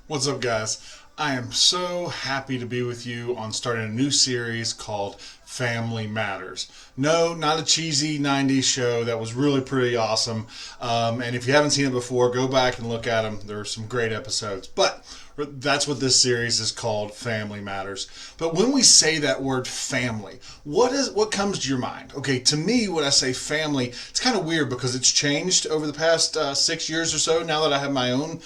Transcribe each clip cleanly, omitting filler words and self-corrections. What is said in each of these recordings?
What's up, guys? I am so happy to be with you on starting a new series called Family Matters. No, not a cheesy 90s show. That was really pretty awesome. And if you haven't seen it before, go back and look at them. There are some great episodes. But that's what this series is called, Family Matters. But when we say that word family, what comes to your mind? Okay, to me, when I say family, it's kind of weird because it's changed over the past 6 years or so. Now that I have my own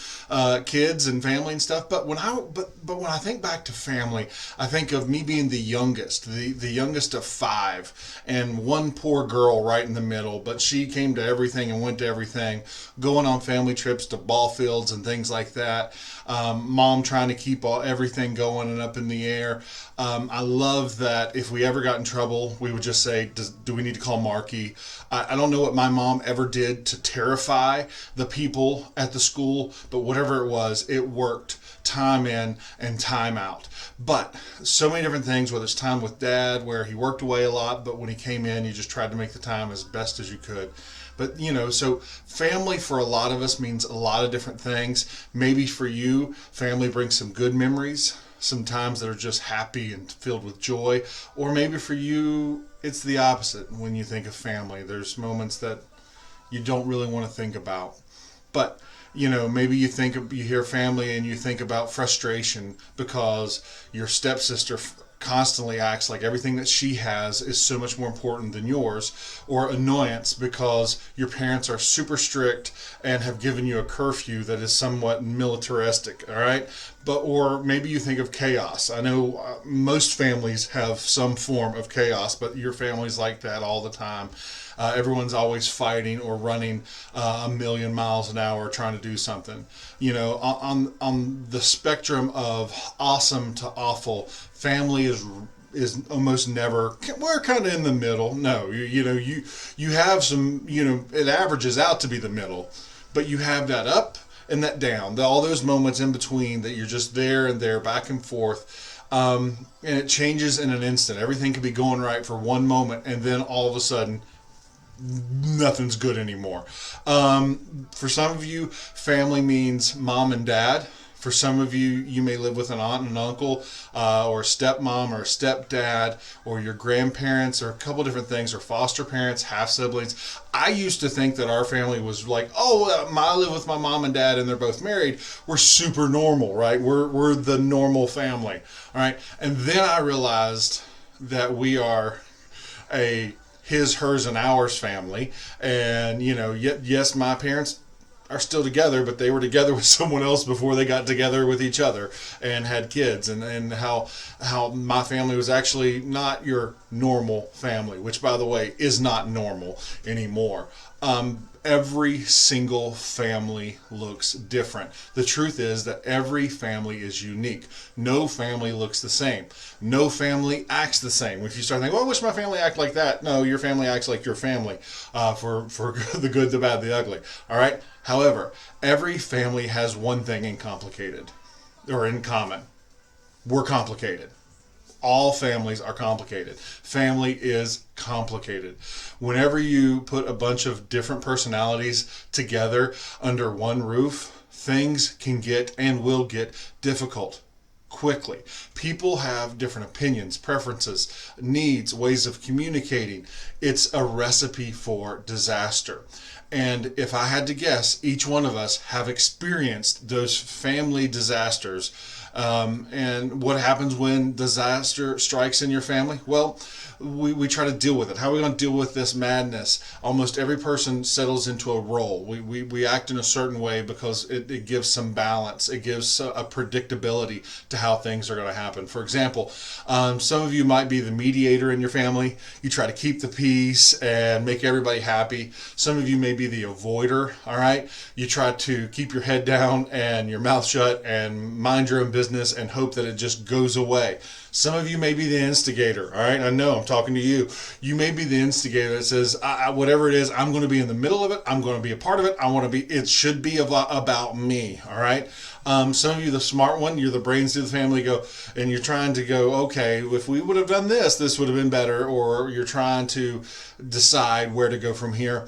kids and family and stuff, but when I think back to family, I think of me being the youngest, the youngest of five, and one poor girl right in the middle. But she came to everything and went to everything, going on family trips to ball fields and things like that. Mom trying to keep everything going and up in the air. I love that if we ever got in trouble, we would just say, do we need to call Marky? I don't know what my mom ever did to terrify the people at the school, but whatever it was, it worked time in and time out. But so many different things, whether it's time with dad, where he worked away a lot, but when he came in, you just tried to make the time as best as you could. But so family for a lot of us means a lot of different things. Maybe for you, family brings some good memories, some times that are just happy and filled with joy. Or maybe for you, it's the opposite. When you think of family, there's moments that you don't really want to think about. But maybe you hear family and you think about frustration because your stepsister constantly acts like everything that she has is so much more important than yours, or annoyance because your parents are super strict and have given you a curfew that is somewhat militaristic, all right? Or maybe you think of chaos. I know most families have some form of chaos, but your family's like that all the time. Everyone's always fighting or running a million miles an hour trying to do something. On the spectrum of awesome to awful, family is almost never. We're kind of in the middle. No, you have some. It averages out to be the middle, but you have that up and that down. All those moments in between that you're just there and there, back and forth. And it changes in an instant. Everything can be going right for one moment, and then all of a sudden nothing's good anymore. For some of you, family means mom and dad. For some of you, you may live with an aunt and an uncle, or a stepmom or a stepdad, or your grandparents, or a couple different things, or foster parents, half siblings. I used to think that our family was like, I live with my mom and dad, and they're both married. We're super normal, right? We're the normal family, all right. And then I realized that we are a his, hers, and ours family. And, yes, my parents are still together, but they were together with someone else before they got together with each other and had kids. And how my family was actually not your normal family, which, by the way, is not normal anymore. Every single family looks different. The truth is that every family is unique. No family looks the same. No family acts the same. If you start thinking, I wish my family acted like that. No, your family acts like your family, for the good, the bad, the ugly. All right. However, every family has one thing in common. We're complicated. All families are complicated. Family is complicated. Whenever you put a bunch of different personalities together under one roof, things can get and will get difficult quickly. People have different opinions, preferences, needs, ways of communicating. It's a recipe for disaster. And if I had to guess, each one of us have experienced those family disasters. And what happens when disaster strikes in your family? Well, we try to deal with it. How are we going to deal with this madness? Almost every person settles into a role. We act in a certain way because it gives some balance. It gives a predictability to how things are going to happen. For example, some of you might be the mediator in your family. You try to keep the peace and make everybody happy. Some of you may be the avoider, all right? You try to keep your head down and your mouth shut and mind your own business and hope that it just goes away. Some of you may be the instigator, all right? I know I'm talking to you. You may be the instigator that says, whatever it is, I'm going to be in the middle of it. I'm going to be a part of it. It should be about me, all right? Some of you, the smart one, you're the brains to the family, and you're trying to go, okay, if we would have done this would have been better, or you're trying to decide where to go from here.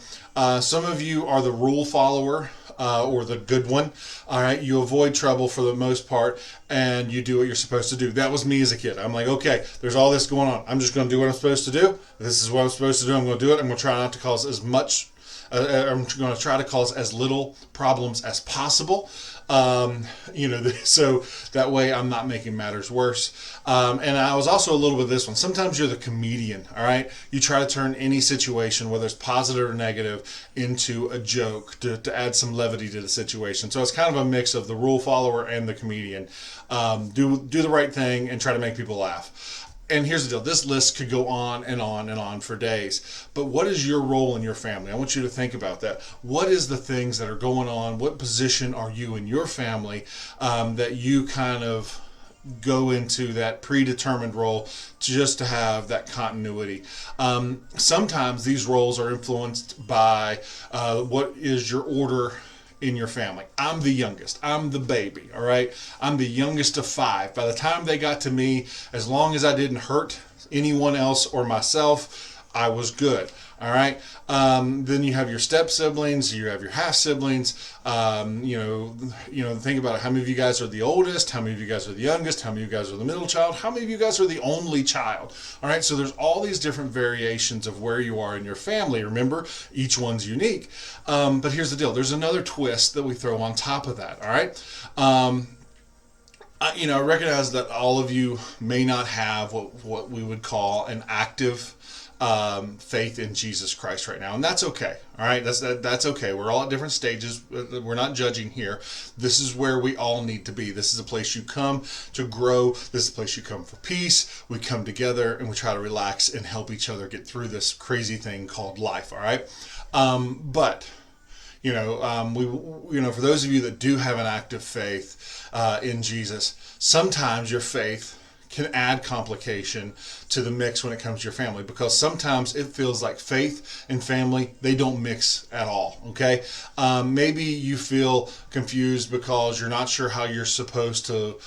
Some of you are the rule follower. or the good one. All right, you avoid trouble for the most part, and you do what you're supposed to do. That was me as a kid. I'm like, okay, there's all this going on. I'm just going to do what I'm supposed to do. This is what I'm supposed to do. I'm going to do it. I'm going to try not to cause as much. I'm going to try to cause as little problems as possible. So that way I'm not making matters worse. And I was also a little bit of this one. Sometimes you're the comedian, all right? You try to turn any situation, whether it's positive or negative, into a joke to add some levity to the situation. So it's kind of a mix of the rule follower and the comedian. Do the right thing and try to make people laugh. And here's the deal. This list could go on and on and on for days. But what is your role in your family? I want you to think about that. What is the things that are going on? What position are you in your family that you kind of go into that predetermined role just to have that continuity? Sometimes these roles are influenced by what is your order in your family. I'm the youngest. I'm the baby, all right? I'm the youngest of 5. By the time they got to me, as long as I didn't hurt anyone else or myself, I was good, all right? Then you have your step siblings, you have your half siblings. Think about it. How many of you guys are the oldest? How many of you guys are the youngest? How many of you guys are the middle child? How many of you guys are the only child? All right, so there's all these different variations of where you are in your family. Remember, each one's unique. But here's the deal. There's another twist that we throw on top of that, all right? I recognize that all of you may not have what we would call an active faith in Jesus Christ right now, and that's okay. All right, that's okay. We're all at different stages. We're not judging here. This is where we all need to be. This is a place you come to grow. This is a place you come for peace. We come together and we try to relax and help each other get through this crazy thing called life. All right, but for those of you that do have an active faith in Jesus, sometimes your faith can add complication to the mix when it comes to your family, because sometimes it feels like faith and family, they don't mix at all, okay? Maybe you feel confused because you're not sure how you're supposed to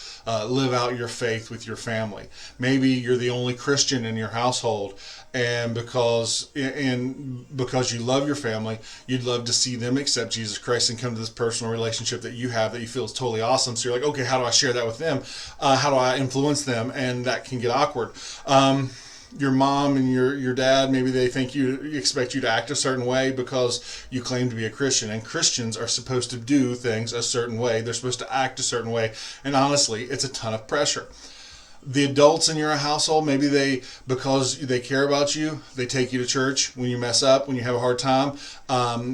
live out your faith with your family. Maybe you're the only Christian in your household, and because you love your family, you'd love to see them accept Jesus Christ and come to this personal relationship that you have that you feel is totally awesome. So you're like, okay, how do I share that with them? How do I influence them? And that can get awkward. Your mom and your dad, maybe they expect you to act a certain way because you claim to be a Christian, and Christians are supposed to do things a certain way. They're supposed to act a certain way, and honestly, it's a ton of pressure. The adults in your household, maybe because they care about you, they take you to church when you mess up, when you have a hard time.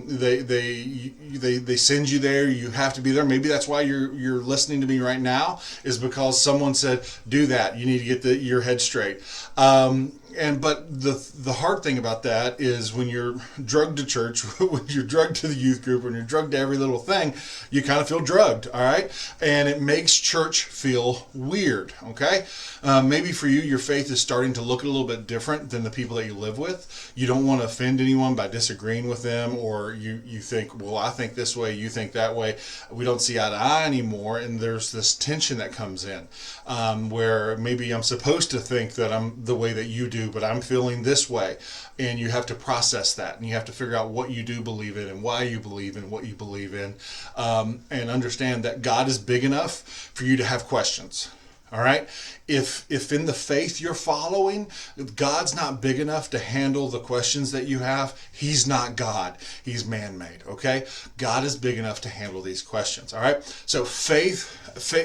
They send you there. You have to be there. Maybe that's why you're listening to me right now, is because someone said, do that. You need to get your head straight. But the hard thing about that is when you're drugged to church, when you're drugged to the youth group, when you're drugged to every little thing, you kind of feel drugged, all right? And it makes church feel weird, okay? Maybe for you, your faith is starting to look a little bit different than the people that you live with. You don't want to offend anyone by disagreeing with them, or you think, well, I think this way, you think that way. We don't see eye to eye anymore, and there's this tension that comes in where maybe I'm supposed to think that I'm the way that you do, but I'm feeling this way, and you have to process that, and you have to figure out what you do believe in and why you believe in what you believe in, and understand that God is big enough for you to have questions. All right. If in the faith you're following, God's not big enough to handle the questions that you have, He's not God. He's man-made. Okay. God is big enough to handle these questions. All right. So faith,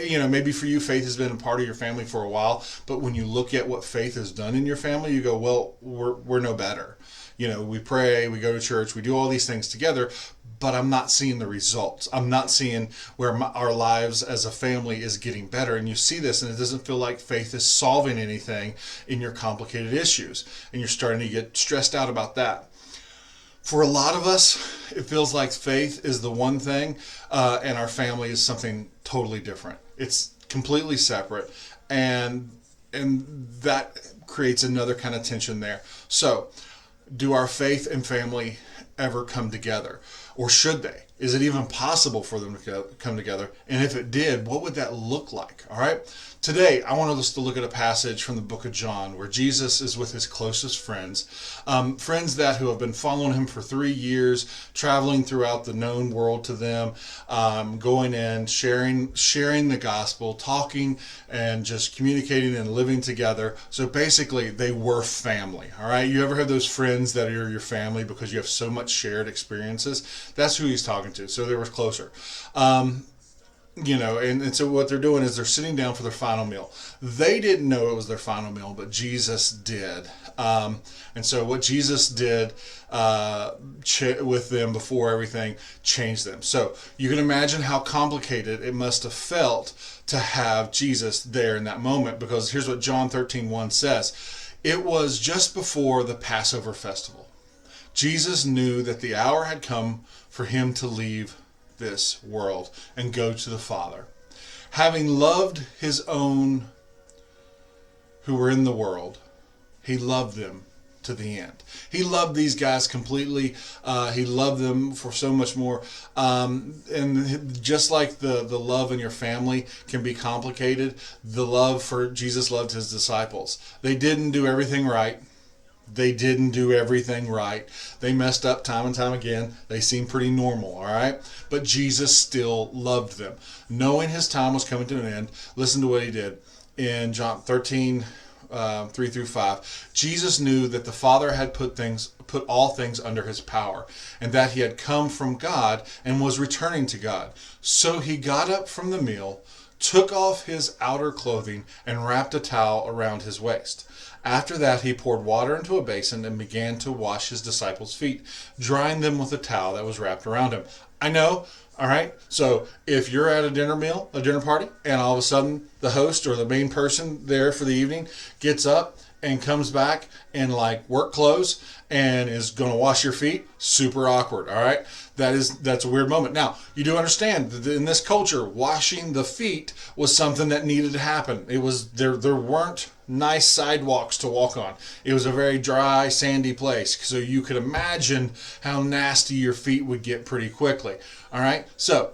maybe for you, faith has been a part of your family for a while, but when you look at what faith has done in your family, you go, well, we're no better. We pray, we go to church, we do all these things together, but I'm not seeing the results. I'm not seeing where our lives as a family is getting better. And you see this, and it doesn't feel like faith is solving anything in your complicated issues. And you're starting to get stressed out about that. For a lot of us, it feels like faith is the one thing, and our family is something totally different. It's completely separate, and that creates another kind of tension there. So, do our faith and family ever come together? Or should they? Is it even possible for them to come together? And if it did, what would that look like? All right. Today, I want us to look at a passage from the book of John where Jesus is with his closest friends, friends that who have been following him for 3 years, traveling throughout the known world to them, going in, sharing the gospel, talking, and just communicating and living together. So basically, they were family. All right. You ever have those friends that are your family because you have so much shared experiences? That's who he's talking to. So they were closer. And so what they're doing is they're sitting down for their final meal. They didn't know it was their final meal, but Jesus did. And so what Jesus did with them before everything changed them. So you can imagine how complicated it must have felt to have Jesus there in that moment, because here's what John 13:1 says. It was just before the Passover Festival. Jesus knew that the hour had come for him to leave this world and go to the Father. Having loved his own who were in the world, he loved them to the end. He loved these guys completely. He loved them for so much more. And just like the love in your family can be complicated, the love for Jesus loved his disciples. They didn't do everything right. They didn't do everything right. They messed up time and time again. They seemed pretty normal, all right? But Jesus still loved them. Knowing his time was coming to an end, listen to what he did. In John 13, 3 through 5, Jesus knew that the Father had put all things under his power, and that he had come from God and was returning to God. So he got up from the meal, took off his outer clothing, and wrapped a towel around his waist. After that, he poured water into a basin and began to wash his disciples' feet, drying them with a towel that was wrapped around him. I know, all right? So if you're at a dinner party, and all of a sudden the host or the main person there for the evening gets up and comes back in like work clothes and is going to wash your feet, super awkward, all right? That's a weird moment. Now, you do understand that in this culture, washing the feet was something that needed to happen. It was there weren't nice sidewalks to walk on. It was a very dry, sandy place. So you could imagine how nasty your feet would get pretty quickly. All right? So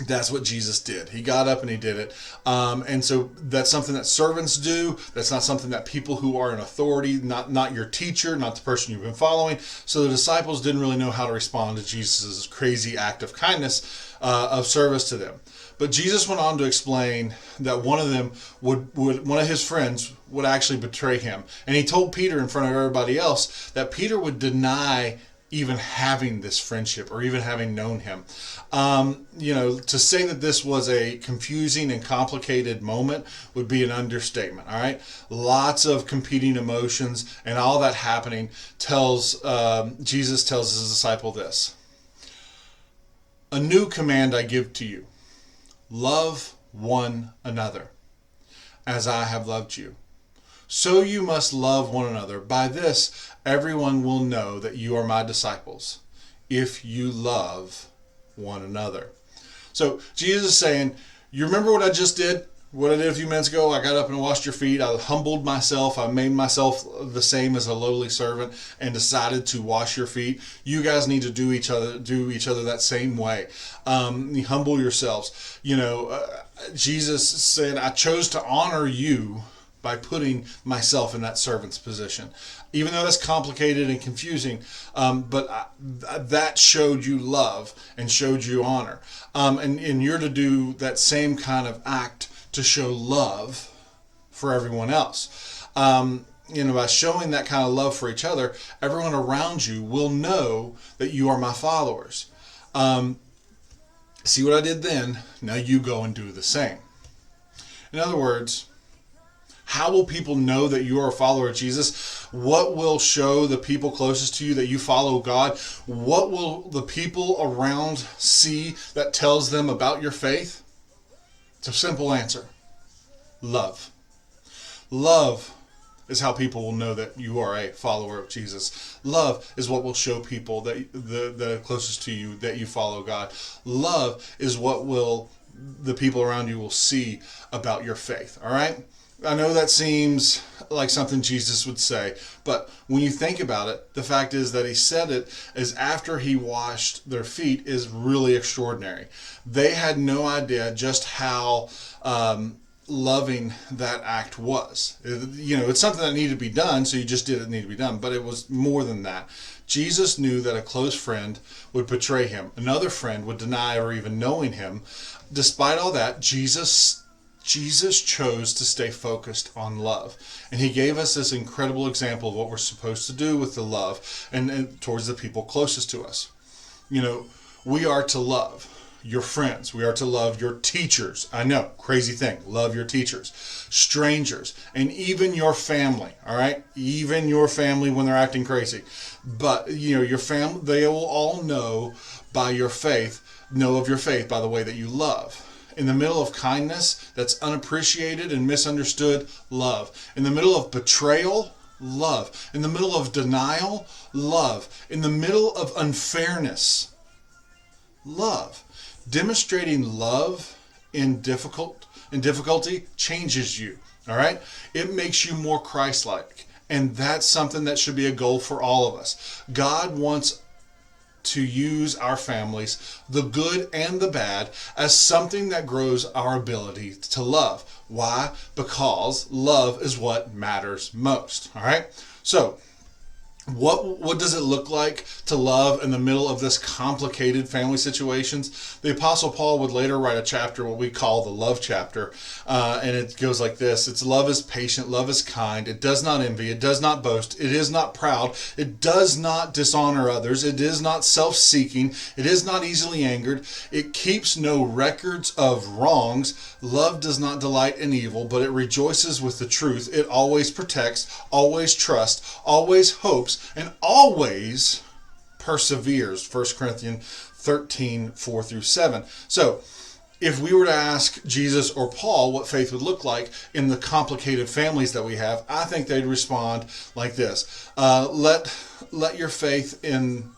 that's what Jesus did. He got up and he did it. And so that's something that servants do. That's not something that people who are in authority, not your teacher, not the person you've been following. So the disciples didn't really know how to respond to Jesus' crazy act of kindness, of service to them. But Jesus went on to explain that one of them one of his friends would actually betray him. And he told Peter in front of everybody else that Peter would deny even having this friendship or even having known him. To say that this was a confusing and complicated moment would be an understatement. All right. Lots of competing emotions and all that happening Jesus tells his disciple this. A new command I give to you. Love one another as I have loved you. So you must love one another. By this, everyone will know that you are my disciples, if you love one another. So Jesus is saying, you remember what I just did? What I did a few minutes ago? I got up and washed your feet. I humbled myself. I made myself the same as a lowly servant and decided to wash your feet. You guys need to do each other that same way. Humble yourselves. Jesus said, I chose to honor you by putting myself in that servant's position. Even though that's complicated and confusing, but that showed you love and showed you honor. And you're to do that same kind of act to show love for everyone else. By showing that kind of love for each other, everyone around you will know that you are my followers. See what I did then? Now you go and do the same. In other words, how will people know that you are a follower of Jesus? What will show the people closest to you that you follow God? What will the people around see that tells them about your faith? It's a simple answer. Love. Love is how people will know that you are a follower of Jesus. Love is what will show people that the closest to you that you follow God. Love is what the people around you will see about your faith. All right? I know that seems like something Jesus would say, but when you think about it, the fact is that he said it is after he washed their feet is really extraordinary. They had no idea just how loving that act was. It's something that needed to be done, so you just did it need to be done, but it was more than that. Jesus knew that a close friend would betray him. Another friend would deny ever even knowing him. Despite all that, Jesus chose to stay focused on love. And he gave us this incredible example of what we're supposed to do with the love and towards the people closest to us. We are to love your friends. We are to love your teachers. I know, crazy thing. Love your teachers, strangers, and even your family. All right? Even your family when they're acting crazy. But, your family, they will all know of your faith by the way that you love. In the middle of kindness that's unappreciated and misunderstood, love. In the middle of betrayal, love. In the middle of denial, love. In the middle of unfairness, love. Demonstrating love in difficulty changes you. All right? It makes you more Christ-like. And that's something that should be a goal for all of us. God wants to use our families, the good and the bad, as something that grows our ability to love. Why? Because love is what matters most. All right? So, what does it look like to love in the middle of this complicated family situations? The Apostle Paul would later write a chapter, what we call the love chapter, and it goes like this. It's love is patient, love is kind, it does not envy, it does not boast, it is not proud, it does not dishonor others, it is not self-seeking, it is not easily angered, it keeps no records of wrongs. Love does not delight in evil, but it rejoices with the truth. It always protects, always trusts, always hopes, and always perseveres. 1 Corinthians 13, 4 through 7. So, if we were to ask Jesus or Paul what faith would look like in the complicated families that we have, I think they'd respond like this. Let your faith in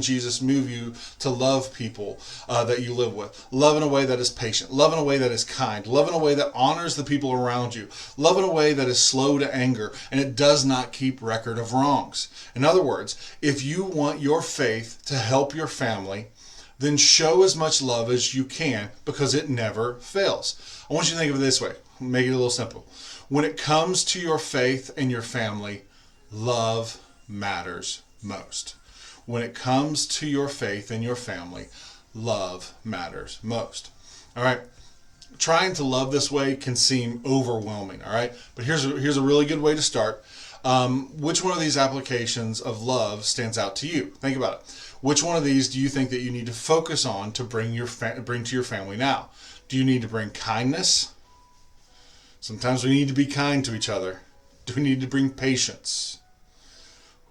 Jesus move you to love people that you live with. Love in a way that is patient. Love in a way that is kind. Love in a way that honors the people around you. Love in a way that is slow to anger, and it does not keep record of wrongs. In other words, if you want your faith to help your family, then show as much love as you can, because it never fails. I want you to think of it this way. Make it a little simple. When it comes to your faith and your family, love matters most. When it comes to your faith and your family, love matters most. All right? Trying to love this way can seem overwhelming, all right? But here's a really good way to start. Which one of these applications of love stands out to you? Think about it. Which one of these do you think that you need to focus on to bring to your family now? Do you need to bring kindness? Sometimes we need to be kind to each other. Do we need to bring patience?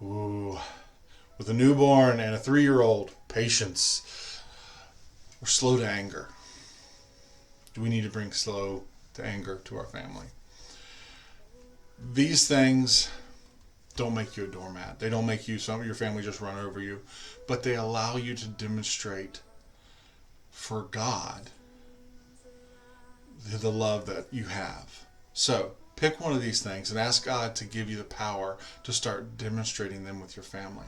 Ooh. With a newborn and a 3-year-old, patience. We're slow to anger. Do we need to bring slow to anger to our family? These things don't make you a doormat. They don't make some of your family just run over you, but they allow you to demonstrate for God the love that you have. So pick one of these things and ask God to give you the power to start demonstrating them with your family.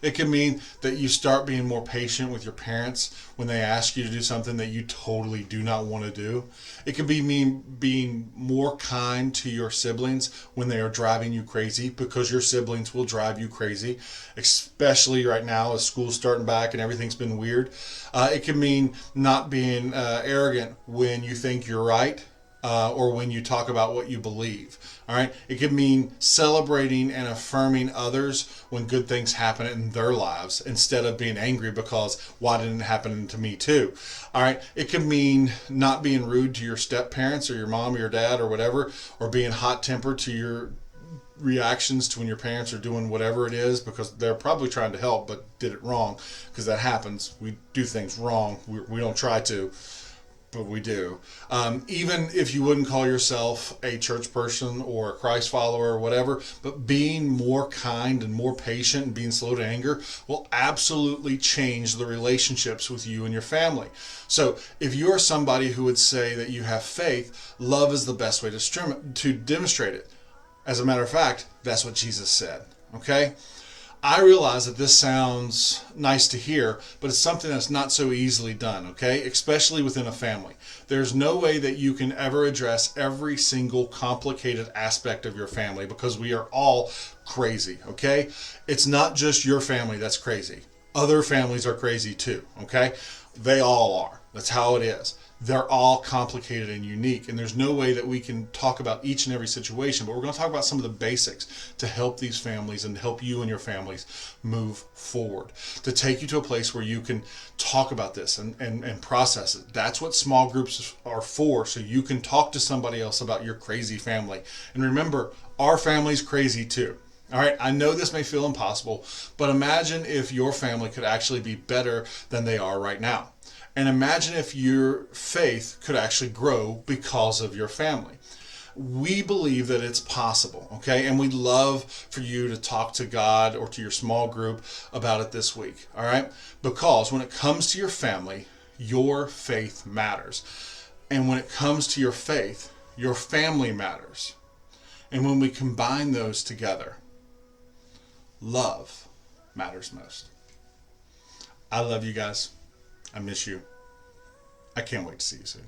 It can mean that you start being more patient with your parents when they ask you to do something that you totally do not want to do. It can mean being more kind to your siblings when they are driving you crazy, because your siblings will drive you crazy, especially right now as school's starting back and everything's been weird. It can mean not being arrogant when you think you're right. Or when you talk about what you believe. All right? It could mean celebrating and affirming others when good things happen in their lives, instead of being angry because why didn't it happen to me too? All right? It could mean not being rude to your step parents or your mom or your dad or whatever, or being hot-tempered to your reactions to when your parents are doing whatever it is, because they're probably trying to help but did it wrong, because that happens. We do things wrong. We don't try to. But we do. Even if you wouldn't call yourself a church person or a Christ follower or whatever, but being more kind and more patient and being slow to anger will absolutely change the relationships with you and your family. So if you're somebody who would say that you have faith, love is the best way to demonstrate it. As a matter of fact, that's what Jesus said. Okay? I realize that this sounds nice to hear, but it's something that's not so easily done, okay? Especially within a family. There's no way that you can ever address every single complicated aspect of your family because we are all crazy, okay? It's not just your family that's crazy. Other families are crazy too, okay? They all are. That's how it is. They're all complicated and unique, and there's no way that we can talk about each and every situation, but we're going to talk about some of the basics to help these families and help you and your families move forward, to take you to a place where you can talk about this and process it. That's what small groups are for, so you can talk to somebody else about your crazy family. And remember, our family's crazy too. All right, I know this may feel impossible, but imagine if your family could actually be better than they are right now. And imagine if your faith could actually grow because of your family. We believe that it's possible, okay? And we'd love for you to talk to God or to your small group about it this week, all right? Because when it comes to your family, your faith matters. And when it comes to your faith, your family matters. And when we combine those together, love matters most. I love you guys. I miss you. I can't wait to see you soon.